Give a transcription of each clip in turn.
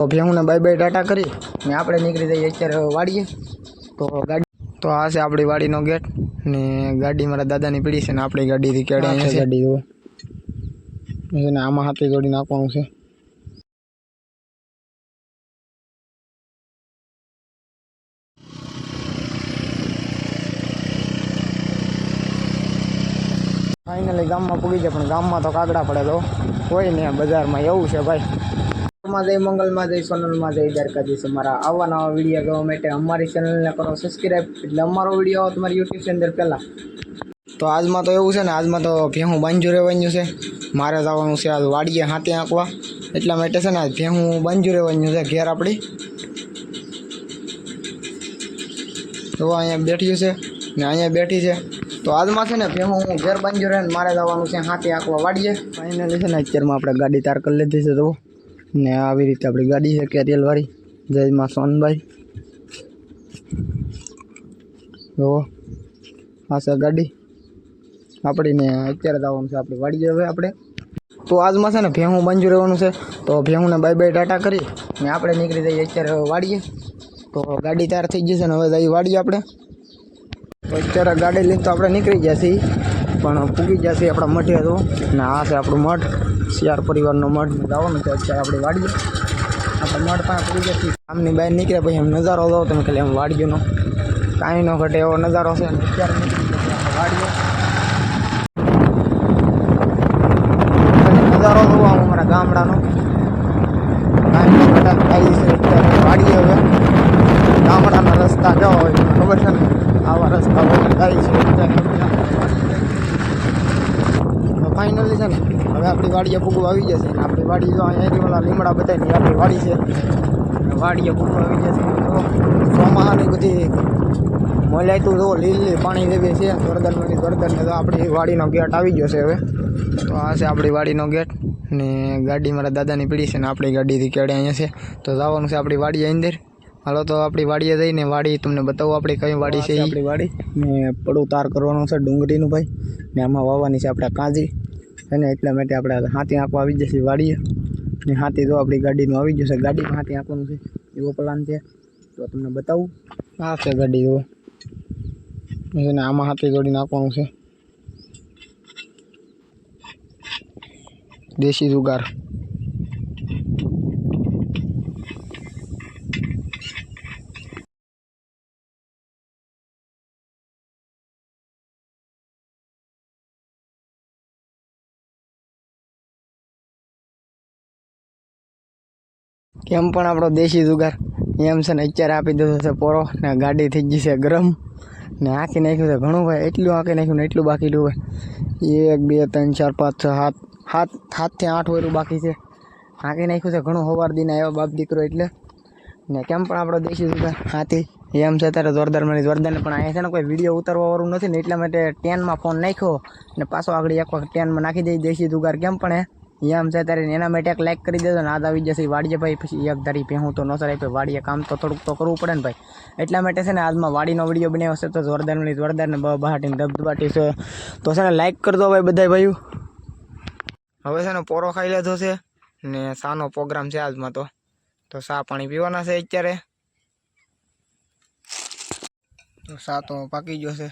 તો ભેહુંને bye bye Tata કરી ને આપણે નીકળી જઈએ અત્યારે વાડીએ. તો ગાડી તો આ છે આપણી વાડીનો ગેટ ને ગાડી મારા દાદાની પડી છે ને આપણી ગાડીથી કેડે અહીંયા છે ગાડી જુઓ ને આમાં હાથે જોડી નાખવાનું છે. ફાઇનલી ગામમાં પૂગી જાય, પણ ગામમાં તો કાગડા પડે તો હોય ને બજારમાં એવું છે ભાઈ. માં જય મંગલમાં જય સોનલમાં જય દ્વારકાધીશ. અમારા આવા નવા વિડીયો જોવા માટે અમારી ચેનલને કરો સબસ્ક્રાઈબ, એટલે અમારો વિડીયો આવે તમારી યુટ્યુબ ની અંદર પહેલાં. તો આજમાં તો એવું છે ને, આજમાં તો ભેહું બાંજુ રહેવાનું છે. મારે જવાનું છે આજ વાડીએ હાથે આંકવા, એટલા માટે છે ને આજ ભેહું બાંજુ રહેવાનું છે. ઘેર આપણી તો અહીંયા બેઠી છે ને અહીંયા બેઠી છે. તો આજમાં છે ને ભેહું હું ઘેર બાંજુ રહે ને મારે જવાનું છે હાથે આંકવા વાડીએ. ફાઇનલી છે ને અત્યારમાં આપણે ગાડી તાર કરી લીધી છે. તો ને આવી રીતે આપણી ગાડી છે કેરિયલ વાળી. જય માં સોનભાઈ. તો આ છે ગાડી આપણી ને અત્યારે જવાનું છે આપણી વાડીએ હવે આપણે. તો આજમાં છે ને ભેહું બાંજુ રહેવાનું છે. તો ભેહુંને બાય બાય ટાટા કરી ને આપણે નીકળી જઈએ અત્યારે વાડીએ. તો ગાડી તૈયાર થઈ ગઈ છે ને હવે જઈએ વાડીએ આપણે. તો અત્યારે ગાડી લઈને તો આપણે નીકળી ગયા છીએ, પણ પૂગી ગયા છીએ આપણા મઠે. તો ને આ છે આપણું મઠ, સિયાર પરિવારનો મઠ. જવાનું છે અત્યારે આપણી વાડીએ. આપણે મઠ પાસે પૂગી ગયા છીએ. આમની બહાર નીકળ્યા પછી એમ નજારો દો તમે ખાલી એમ વાડીઓનો કાંઈ ન ઘટે એવો નજારો છે. અને અત્યારે નીકળી ગયા વાડીએ. નજારો જોવો અમારા ગામડાનો કાંઈ ન ઘટા આવી છે અત્યારે વાડીએ. હવે ગામડાના રસ્તા કેવા હોય ખબર છે ને, આવા રસ્તા હોય થાય છે. ફાઇનલી છે ને હવે આપણી વાડીએ પૂગું આવી જશે. ને આપણી વાડી જો અહીંયાથી ઓલા લીમડા બધાની આપણી વાડી છે. વાડીએ પૂગું આવી જશે. ચોમાસાની બધી મોલાયતું જો લીલી પાણી જેવી છે. ગરદનની ગરદનને તો આપણી વાડીનો ગેટ આવી ગયો છે હવે. તો આ છે આપણી વાડીનો ગેટ ને ગાડી મારા દાદાની પડી છે ને આપણી ગાડીથી કેડે અહીંયા છે. તો જવાનું છે આપણી વાડીએ અંદર. હાલો તો આપણી વાડીએ જઈને વાડી તમને બતાવું આપણી કઈ વાડી છે. આપણી વાડી ને પડું તાર કરવાનું છે ડુંગળીનું ભાઈ. ને આમાં વાવવાની છે આપણે કાંજી અને એટલા માટે આપણે હાથી આંકવા આવી જશે વાડીએ. ને હાથી જો આપણી ગાડીનું આવી જશે. ગાડીમાં હાથી આંકવાનું છે એવો પ્લાન છે. તો તમને બતાવું આ છે ગાડી એવો ને આમાં હાથી જોડી નાખવાનું છે. દેશી જુગાર. કેમ પણ આપણો દેશી જુગાર એમ છે ને અત્યારે આપી દીધો છે પોરો ને ગાડી થઈ ગઈ છે ગરમ ને આંકી નાખ્યું છે ઘણું ભાઈ. એટલું આંકી નાખ્યું ને એટલું બાકી રહ્યું ભાઈ. 1 2 3 4 5 6 7 થી 8 વયરું બાકી છે. આંકી નાખ્યું છે ઘણું. સવાર દિન આવ્યો બાપ દીકરો એટલે. ને કેમ પણ આપણો દેશી જુગાર હાથી એમ છે ત્યારે જોરદાર મળી જોરદારને. પણ અહીંયા છે ને કોઈ વિડીયો ઉતારવા વાળું નથી ને એટલા માટે 10માં ફોન નાખ્યો ને પાછો આગળ એક વખત 10માં નાખી દઈ દેશી જુગાર કેમ પણ એમ છે ત્યારે. એના માટે એક લાઈક કરી દેજો ને આજ આવી જશે વાડીએ ભાઈ. પછી એક ધારી ભેહું તો ન સરાય વાડીએ કામ તો થોડુંક તો કરવું પડે ને ભાઈ. એટલા માટે છે ને આજમાં વાડીનો વિડીયો બનાવ્યો છે. તો જોરદાર મળી જોરદાર ને બહાટીને ધબધબાટી છે. તો છે ને લાઈક કરી દો ભાઈ બધા ભાઈઓ. હવે છે ને પોરો ખાઈ લીધો છે ને શાનો પ્રોગ્રામ છે આજમાં. તો શા પાણી પીવાના છે અત્યારે. તો શા તો પાકી ગયો છે.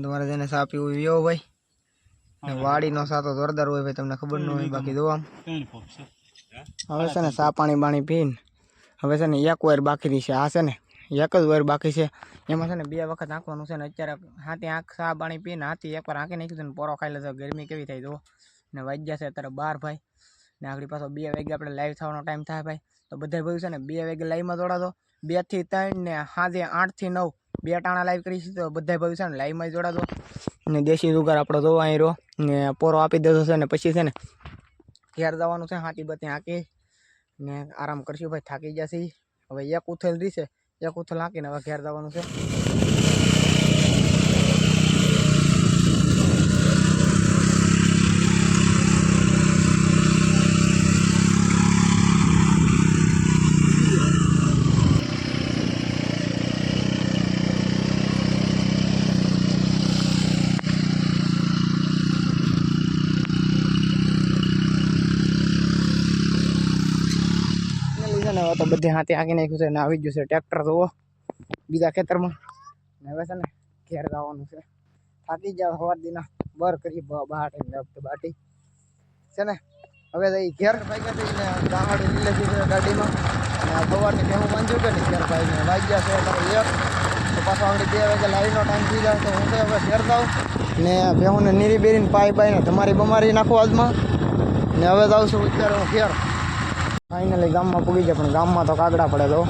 તમારે જેને શા પીવું પીવો ભાઈ. વાડીનો શા તો જોરદાર હોય ભાઈ, તમને ખબર ન હોય બાકી દો આમ. હવે છે ને શા પાણી પીને હવે છે ને એક વાર બાકી છે. આ છે ને એક જ વાર બાકી છે. એમાં છે ને 2 વખત આંકવાનું છે. ને અત્યારે હાથી આંખ શા પાણી પીને હાથી એકવાર આંકી નાખ્યું છે ને પોરો ખાઈ લેતો. ગરમી કેવી થાય જો ને વાગ્યા છે અત્યારે 12 ભાઈ. ને આગળ પાછો 2 વાગે આપણે લાઈવ થવાનો ટાઈમ થાય ભાઈ. તો બધા ભાઈ છે ને 2 વાગે લાઈવમાં જોડાતો. 2 થી 3 ને સાંજે 8 થી 9 2 ટાણા લાઈવ કરીશું. તો બધા ભાઈ છે ને લાઈવમાં જોડાતો. અને દેશી જુગાર આપણો જો અહીં રહ્યો ને પોરો આપી દેતો છે. ને પછી છે ને ઘેર જવાનું છે. હાથી બધી હાંકી ને આરામ કરશું ભાઈ. થાકી જશે. હવે એક ઉથલ રીશે, એક ઉથલ હાંકીને હવે ઘેર જવાનું છે. ને હવે તો બધી હાથે આંકી નાખ્યું છે ને આવી ગયું છે ટ્રેક્ટર તો બીજા ખેતરમાં ને હવે છે ને ઘેર જવાનું છે થાકી જાવ સવાર દીના બર કરી બાટી છે ને હવે તો ઘેર ભાગ્યા થઈને ગાડી લીધેલી છે ગાડીમાં અને આ સવારની ભેહું બાંધ્યું કે નહીં ઘેર ભાઈને વાગ્યા છે તમારે એક તો પાછો આગળ 2 વાગે લાઈનો ટાઈમ થઈ જાય તો હું તો હવે ઘેર જાઉં ને ભેહુંને નીરી બેરીને પાઈ પાઈને તમારી બમારી નાખો આજમાં ને હવે જાઉં છું અત્યારે હું ઘેર ફાઇનલી ગામમાં પૂગી જાય પણ ગામમાં તો કાગડા પડે તો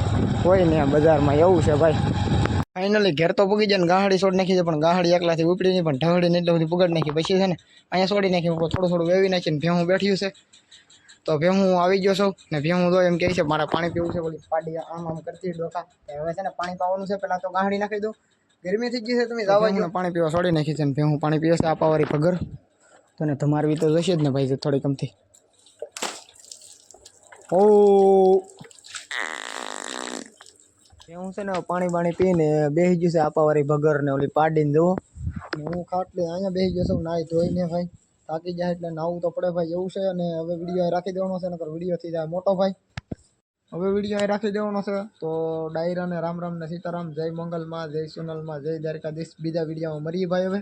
હોય ને બજારમાં એવું છે ભાઈ ફાઇનલી ઘેર તો પૂગી જાય ને ગાહડી છોડી નાખી છે પણ ગાહડી એકલાથી ઉપડી નહીં પણ ઢગડીને એટલે બધી પુગાડી નાખી પછી છે ને અહીંયા છોડી નાખી થોડું થોડું વેવી નાખીને ભેહું બેઠ્યું છે તો ભેહું આવી ગયો છું ને ભેહું તો એમ કહે છે મારે પાણી પીવું છે બોલી પાડી આમ કરતી ડોકા હવે છે ને પાણી પાવાનું છે પહેલાં તો ગાહડી નાખી દઉં ગરમી થઈ ગઈ છે તમે જવા જો પાણી પીવા છોડી નાખી છે ને ભેહું પાણી પીવે છે આપાવાળી પગર તો ને તમારી તો જશે જ ને ભાઈ થોડી કમથી ઓ હું છે ને પાણી પીને બેસી ગયું છે આપાવાળી ભગર ને ઓલી પાડીને જુઓ હું ખાટલે અહીંયા બેસી ગયો છું નાહી ધોઈને ભાઈ થાકી જાય એટલે નાવું તો પડે ભાઈ એવું છે અને હવે વિડીયો રાખી દેવાનો છે નકર વિડીયો થઈ જાય મોટો ભાઈ હવે વિડીયો રાખી દેવાનો છે તો ડાયરાને રામ રામ ને સીતારામ જય મંગલમાં જય સોનલમાં જય દ્વારકાધીશ બીજા વિડીયોમાં મળીએ ભાઈ હવે